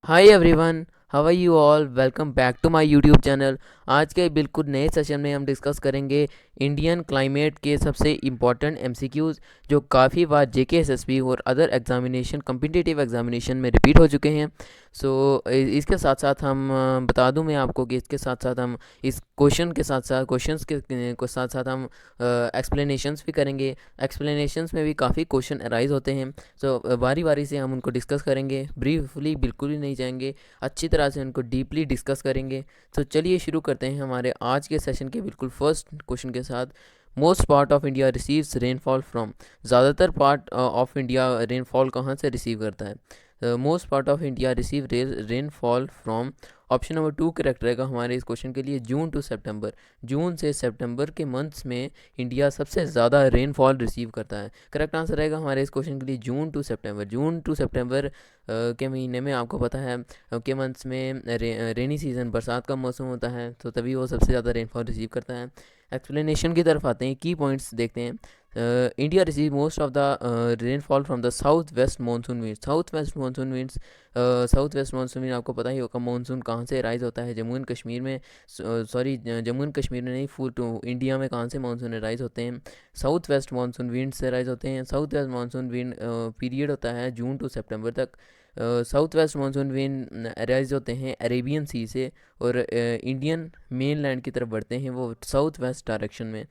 Hi everyone, how are you all. Welcome back to my YouTube channel. आज के बिल्कुल नए सेशन में हम डिस्कस करेंगे इंडियन क्लाइमेट के सबसे इम्पॉर्टेंट एमसीक्यूज़ जो काफ़ी बार जेके एसएसबी और अदर एग्जामिनेशन कम्पिटिटिव एग्जामिनेशन में रिपीट हो चुके हैं। इसके साथ साथ हम बता दूं मैं आपको कि इसके साथ साथ हम इस क्वेश्चन के साथ साथ क्वेश्चंस के साथ साथ हम एक्सप्लेनेशंस भी करेंगे। एक्सप्लेनेशंस में भी काफ़ी क्वेश्चन अराइज होते हैं। बारी बारी से हम उनको डिस्कस करेंगे, ब्रीफली बिल्कुल भी नहीं जाएंगे, अच्छी तरह से उनको डीपली डिस्कस करेंगे। तो चलिए शुरू करते हैं हमारे आज के सेशन के बिल्कुल फर्स्ट क्वेश्चन के साथ। Most part of India receives rainfall from. ज़्यादातर पार्ट ऑफ इंडिया रेनफॉल कहाँ से रिसीव करता है? Most part of India receive rainfall from. Option number 2 correct रहेगा हमारे इस क्वेश्चन के लिए, जून टू सितंबर। जून से सितंबर के मंथ्स में इंडिया सबसे ज़्यादा रेनफॉल रिसीव करता है। करेक्ट आंसर रहेगा हमारे इस क्वेश्चन के लिए जून टू सितंबर। जून टू सितंबर के महीने में आपको पता है के मंथ्स में रेनी सीज़न, बरसात का मौसम होता है, तो तभी वो सबसे ज़्यादा रेनफॉल रिसीव करता है। एक्सप्लेनेशन की तरफ आते हैं, की पॉइंट्स देखते हैं। India receive most of the rainfall from the south west monsoon winds. South west monsoon winds, south west monsoon wind आपको पता ही होगा मानसून कहाँ से राइज होता है, जम्मू एंड कश्मीर में। सॉरी, जम्मू एंड कश्मीर में नहीं, फुल टू इंडिया में कहाँ से मानसून राइज होते हैं? साउथ वेस्ट मानसून विंड से राइज होते हैं। South west monsoon wind period होता है जून टू सितंबर तक। South west monsoon wind rise होते हैं अरेबियन सी से और इंडियन मेन लैंड की तरफ बढ़ते हैं वो साउथ वेस्ट डायरेक्शन में।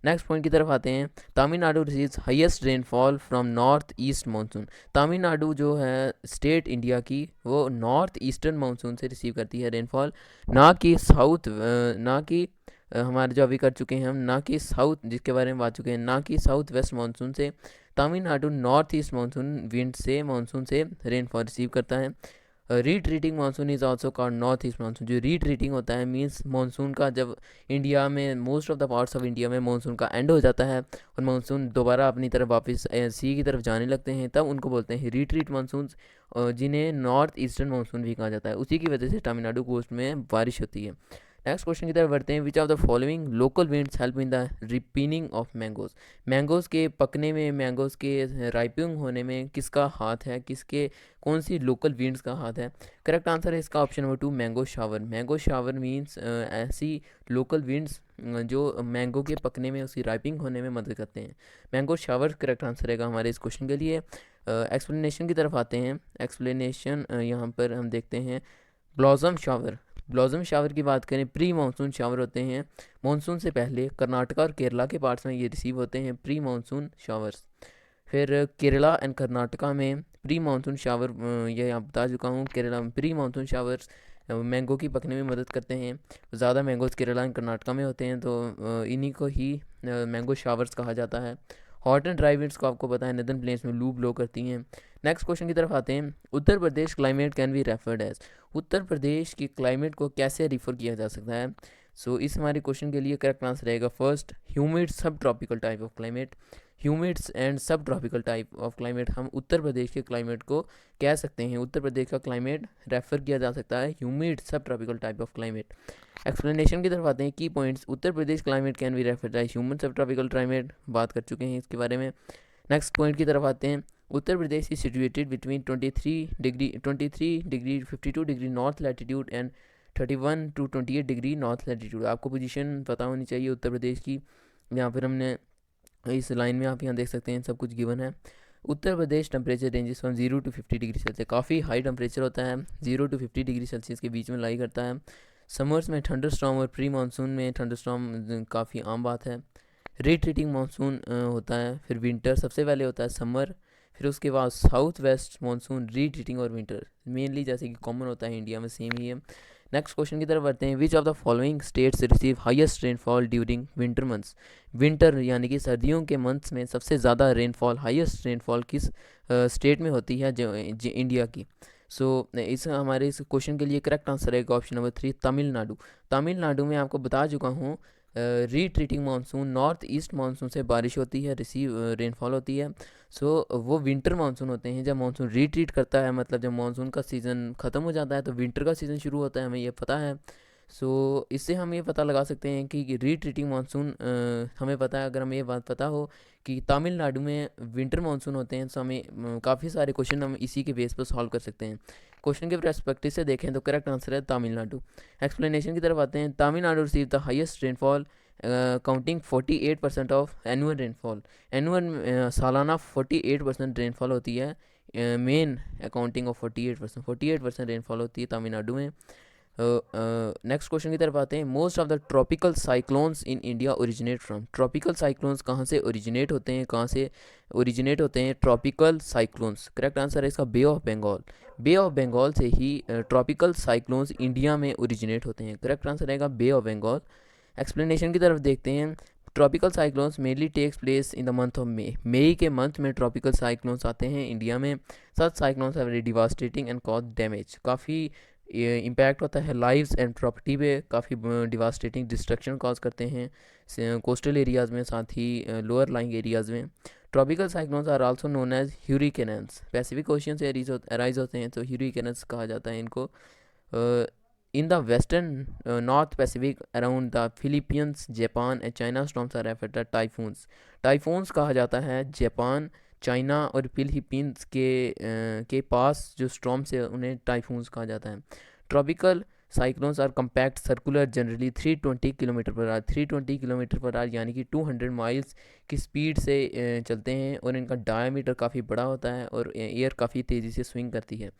नेक्स्ट पॉइंट की तरफ आते हैं। Tamil Nadu receives highest rainfall from north east monsoon. Tamil Nadu जो है स्टेट इंडिया की, वो नॉर्थ ईस्टर्न मानसून से रिसीव करती है रेनफॉल, ना कि साउथ, ना कि हमारे जो अभी कर चुके हैं हम, ना कि साउथ जिसके बारे में बात चुके हैं, ना कि साउथ वेस्ट मानसून से। तमिलनाडु नॉर्थ ईस्ट मानसून से रेनफॉल रिसीव करता है। Retreating monsoon is also called north east monsoon. जो रीट्रीटिंग होता है मींस मानसून का जब इंडिया में most of the parts of India में मानसून का एंड हो जाता है और मानसून दोबारा अपनी तरफ वापस सी की तरफ जाने लगते हैं, तब उनको बोलते हैं रीट्रीट मानसून, जिन्हें नॉर्थ ईस्टर्न मानसून भी कहा जाता है। उसी की वजह से तमिलनाडु कोस्ट में बारिश होती है। नेक्स्ट क्वेश्चन की तरफ बढ़ते हैं। Which of the following local winds help in the ripening of mangoes. Mangoes के पकने में, मैंगोज के राइपिंग होने में किसका हाथ है, किसके, कौन सी लोकल विंड्स का हाथ है? करेक्ट आंसर है इसका option number 2, mango shower. Mango shower means ऐसी लोकल विंड्स जो मैंगो के पकने में, उसकी राइपिंग होने में मदद करते हैं। मैंगो शावर करेक्ट आंसर रहेगा हमारे इस क्वेश्चन के लिए। एक्सप्लेनेशन की तरफ आते हैं। एक्सप्लेनेशन यहाँ पर हम देखते हैं। Blossom shower. ब्लॉसम शावर की बात करें, प्री मानसून शावर होते हैं मानसून से पहले। कर्नाटका और केरला के पार्ट्स में ये रिसीव होते हैं प्री मानसून शावर्स। फिर केरला एंड कर्नाटका में प्री मानसून शावर, ये आप बता चुका हूँ, केरला में प्री मानसून शावर्स मैंगो की पकने में मदद करते हैं। ज़्यादा मैंगोज केरला एंड कर्नाटका में होते हैं, तो इन्हीं को ही मैंगो शावर्स कहा जाता है। हॉट एंड ड्राई विंड्स को आपको पता है नदर्न प्लेन्स में लू ब्लो करती हैं। नेक्स्ट क्वेश्चन की तरफ आते हैं। Uttar Pradesh climate can be referred as. Uttar Pradesh की क्लाइमेट को कैसे रिफ़र किया जा सकता है? इस हमारे क्वेश्चन के लिए करेक्ट आंसर रहेगा first, humid sub tropical type of climate. Humids and sub tropical type of climate, हम उत्तर प्रदेश के क्लाइमेट को कह सकते हैं। उत्तर प्रदेश का क्लाइमेट रेफर किया जा सकता है humid sub tropical type of climate. Explanation की तरफ आते हैं। Key points, Uttar Pradesh climate can be refer as humid sub tropical climate, बात कर चुके हैं इसके बारे में। नेक्स्ट पॉइंट की तरफ आते हैं। Uttar Pradesh is situated between 23 degree 52 degree north latitude and 31 to 28 degree north latitude. आपको पोजीशन पता होनी चाहिए उत्तर प्रदेश की। यहाँ पर हमने इस लाइन में आप यहाँ देख सकते हैं सब कुछ गिवन है। Uttar Pradesh temperature ranges from 0 to 50 degree Celsius. काफ़ी हाई टेम्परेचर होता है, 0 to 50 डिग्री सेल्सियस के बीच में लाई करता है। समर्स में थंडर स्टॉर्म और प्री मानसून में थंडर स्टॉर्म काफ़ी आम बात है। रिट्रीटिंग मानसून होता है, फिर विंटर सबसे पहले होता है समर, फिर उसके बाद साउथ वेस्ट मानसून, रिट्रीटिंग और विंटर, मेनली जैसे कि कॉमन होता है इंडिया में, सेम ही है। नेक्स्ट क्वेश्चन की तरफ बढ़ते हैं। Which of the following states receive highest rainfall during winter months. Winter यानी कि सर्दियों के मंथ्स में सबसे ज़्यादा रेनफॉल, हाईएस्ट रेनफॉल किस स्टेट में होती है जो इंडिया की? इस हमारे इस क्वेश्चन के लिए करेक्ट आंसर है ऑप्शन नंबर 3, तमिलनाडु। तमिलनाडु में आपको बता चुका हूँ, retreating monsoon, north east monsoon से बारिश होती है, रिसीव रेनफॉल होती है। वो विंटर मानसून होते हैं। जब मानसून रीट्रीट करता है, मतलब जब मानसून का सीज़न ख़त्म हो जाता है तो विंटर का सीज़न शुरू होता है, हमें ये पता है। सो इससे हम ये पता लगा सकते हैं कि रीट्रीटिंग मानसून, हमें पता है, अगर हमें ये बात पता हो कि तमिलनाडु में विंटर मानसून होते हैं, तो हमें काफ़ी सारे क्वेश्चन हम इसी के बेस पर सॉल्व कर सकते हैं। क्वेश्चन के परस्पेक्टिव से देखें तो करेक्ट आंसर है तमिलनाडु। एक्सप्लेनेशन की तरफ आते हैं। Tamil Nadu receive the highest rainfall counting 48% of annual rainfall. Annual सालाना 48% रेनफॉल होती है। मेन अकाउंटिंग ऑफ 48% रेनफॉल होती है तमिलनाडु में। नेक्स्ट क्वेश्चन की तरफ आते हैं। Most of the tropical cyclones in India originate from. Tropical cyclones कहाँ से ओरिजिनेट होते हैं, कहाँ से ओरिजिनेट होते हैं ट्रॉपिकल साइक्लोन्स? करेक्ट आंसर है इसका bay of Bengal. Bay of Bengal से ही ट्रॉपिकल साइक्लोन्स इंडिया में ओरिजिनेट होते हैं। करेक्ट आंसर रहेगा बे ऑफ बंगाल। एक्सप्लेनेशन की तरफ देखते हैं। Tropical cyclones mainly takes place in the month of May के मंथ में ट्रॉपिकल साइक्लोन्स आते हैं इंडिया में। Such cyclones are very devastating and cause damage. काफ़ी इम्पैक्ट होता है लाइव्स एंड प्रॉपर्टी पे, काफ़ी डिवास्टेटिंग डिस्ट्रक्शन कॉज करते हैं कोस्टल एरियाज़ में, साथ ही लोअर लाइंग एरियाज़ में। Tropical cyclones are also known as hurricanes. Pacific ocean से अराइज होते हैं तो ह्यूरिकेन्स कहा जाता है इनको। In the western north Pacific around the Philippines, Japan and China storms are referred to typhoons. Typhoons कहा जाता है जापान, चाइना और फिलीपींस के पास जो स्टॉर्म्स है उन्हें टाइफून्स कहा जाता है। Tropical cyclones are compact circular generally 320 kilometre per hour. 320 kilometre per hour यानी कि 200 माइल्स की स्पीड से चलते हैं, और इनका डायमीटर काफ़ी बड़ा होता है और एयर काफ़ी तेज़ी से स्विंग करती है।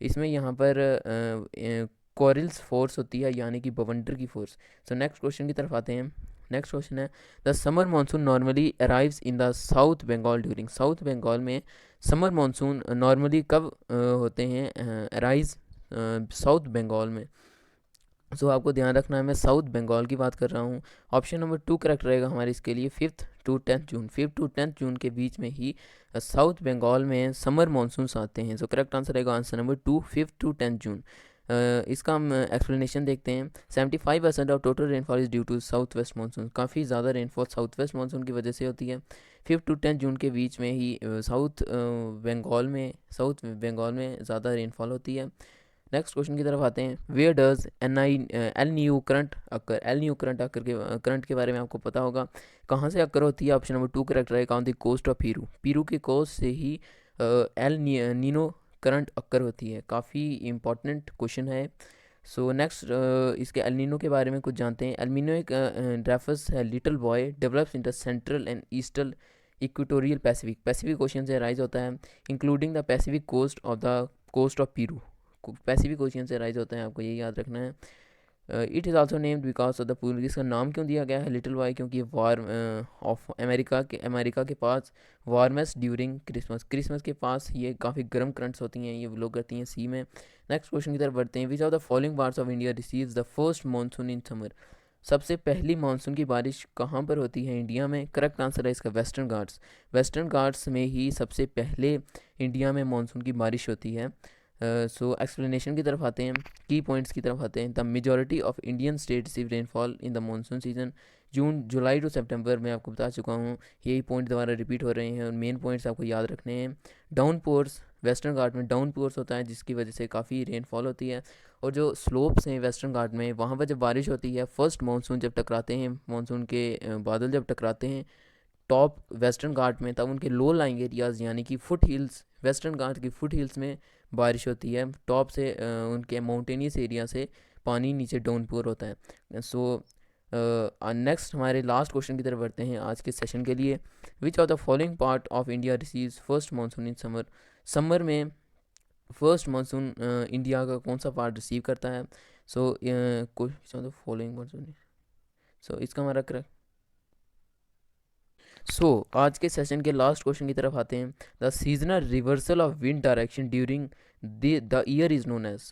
इसमें यहाँ पर कोरिल्स फोर्स होती है, यानी कि बवंडर की फोर्स। सो नेक्स्ट क्वेश्चन की तरफ आते हैं। नेक्स्ट क्वेश्चन है the summer monsoon normally arrives in the south Bengal during. South Bengal में समर मानसून नॉर्मली कब होते हैं अराइज साउथ बंगाल में? सो आपको ध्यान रखना है, मैं साउथ बंगाल की बात कर रहा हूँ। ऑप्शन नंबर 2 करेक्ट रहेगा हमारे इसके लिए। 5 टू 10 जून, 5 टू 10 जून के बीच में ही साउथ बंगाल में समर मानसून्स आते हैं। सो करेक्ट आंसर रहेगा आंसर नंबर 2, 5 टू 10 जून। इसका हम एक्सप्लेनेशन देखते हैं। 75% of total rainfall is due to south west monsoon. काफ़ी ज़्यादा रेनफॉल साउथ वेस्ट मानसून की वजह से होती है। 5 टू 10 जून के बीच में ही साउथ बंगाल में ज़्यादा रेनफॉल होती है। नेक्स्ट क्वेश्चन की तरफ आते हैं। Where does El Nino current occur. El Nino current occur के करंट के बारे में आपको पता होगा, कहाँ से अकर होती है? ऑप्शन नंबर 2 करेक्ट रहेगा on the coast of Peru. Peru के कोस्ट से ही एल नीनो करंट अकर होती है। काफ़ी इंपॉर्टेंट क्वेश्चन है। सो नेक्स्ट इसके एल नीनो के बारे में कुछ जानते हैं। एल नीनो एक रेफर्स है little boy develops in the central and eastern equatorial Pacific. Pacific ocean से राइज होता है, including the Pacific coast of Peru. Pacific ocean से राइज होता है, आपको ये याद रखना है। It is also named because of the pool. इसका नाम क्यों दिया गया है लिटिल वाई? क्योंकि ये वार्म ऑफ अमेरिका के पास वार्मेस्ट ड्यूरिंग क्रिसमस। क्रिसमस के पास ये काफ़ी गर्म करंट्स होती हैं, ये ब्लो करती हैं सी में। नेक्स्ट क्वेश्चन की तरफ बढ़ते हैं। Which of the following parts of India receives the first monsoon in summer. सबसे पहली मानसून की बारिश कहाँ पर होती है इंडिया में? करेक्ट आंसर है इसका वेस्टर्न घाट्स। वेस्टर्न घाट्स में ही सबसे पहले इंडिया में मानसून की बारिश होती है। सो एक्सप्लेनेशन की तरफ आते हैं, की पॉइंट्स की तरफ आते हैं। The majority of Indian state receive rainfall in the monsoon season. जून जुलाई टू सितंबर में आपको बता चुका हूँ, यही पॉइंट दोबारा रिपीट हो रहे हैं और मेन पॉइंट्स आपको याद रखने हैं। डाउन पोर्स, वेस्टर्न घाट में डाउन पोर्स होता है जिसकी वजह से काफ़ी रेनफॉल होती है। और जो स्लोप्स हैं वेस्टर्न घाट में, वहाँ पर जब बारिश होती है, फर्स्ट मानसून जब टकराते हैं, मानसून के बादल जब टकराते हैं टॉप वेस्टर्न घाट में, तब उनके लो लाइंग एरियाज़ यानी कि फुट हिल्स, वेस्टर्न घाट की फुट हिल्स में बारिश होती है। टॉप से उनके माउंटेनियस एरिया से पानी नीचे डाउनपोर होता है। सो नेक्स्ट हमारे लास्ट क्वेश्चन की तरफ बढ़ते हैं आज के सेशन के लिए। Which of the following part of India receives first monsoon in summer. Summer में फर्स्ट मानसून इंडिया का कौन सा पार्ट रिसीव करता है? So which of the following monsoon, so इसका हमारा आज के सेशन के लास्ट क्वेश्चन की तरफ आते हैं। The seasonal reversal of wind direction during the year is known as.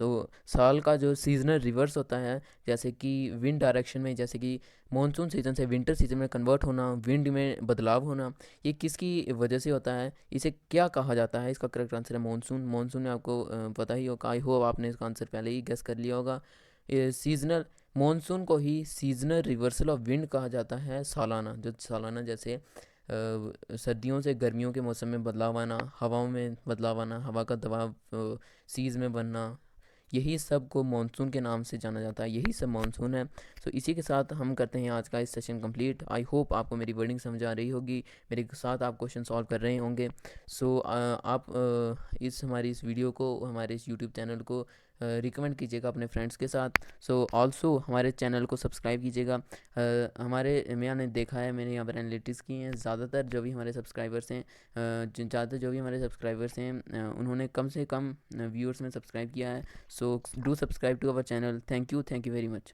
साल का जो सीजनल रिवर्स होता है, जैसे कि विंड डायरेक्शन में, जैसे कि मानसून सीजन से विंटर सीजन में कन्वर्ट होना, विंड में बदलाव होना, ये किसकी वजह से होता है? इसे क्या कहा जाता है? इसका करेक्ट आंसर है मानसून। मानसून में आपको पता ही होगा, आई होप आपने इसका आंसर पहले ही गेस कर लिया होगा। सीजनल मानसून को ही सीजनल रिवर्सल ऑफ विंड कहा जाता है। सालाना, जो सालाना जैसे सर्दियों से गर्मियों के मौसम में बदलाव आना, हवाओं में बदलाव आना, हवा का दबाव सीज़ में बनना, यही सब को मानसून के नाम से जाना जाता है, यही सब मानसून है। सो इसी के साथ हम करते हैं आज का इस सेशन कंप्लीट। आई होप आपको मेरी वर्डिंग समझ आ रही होगी, मेरे साथ आप क्वेश्चन सॉल्व कर रहे होंगे। सो आप इस वीडियो को, हमारे इस यूट्यूब चैनल को रिकमेंड कीजिएगा अपने फ्रेंड्स के साथ। सो ऑल्सो हमारे चैनल को सब्सक्राइब कीजिएगा। मैंने देखा है, मैंने यहाँ पर एनालिटिक्स की हैं, ज़्यादातर जो भी हमारे सब्सक्राइबर्स हैं उन्होंने कम से कम व्यूअर्स में सब्सक्राइब किया है। So do subscribe to our channel. Thank you very much.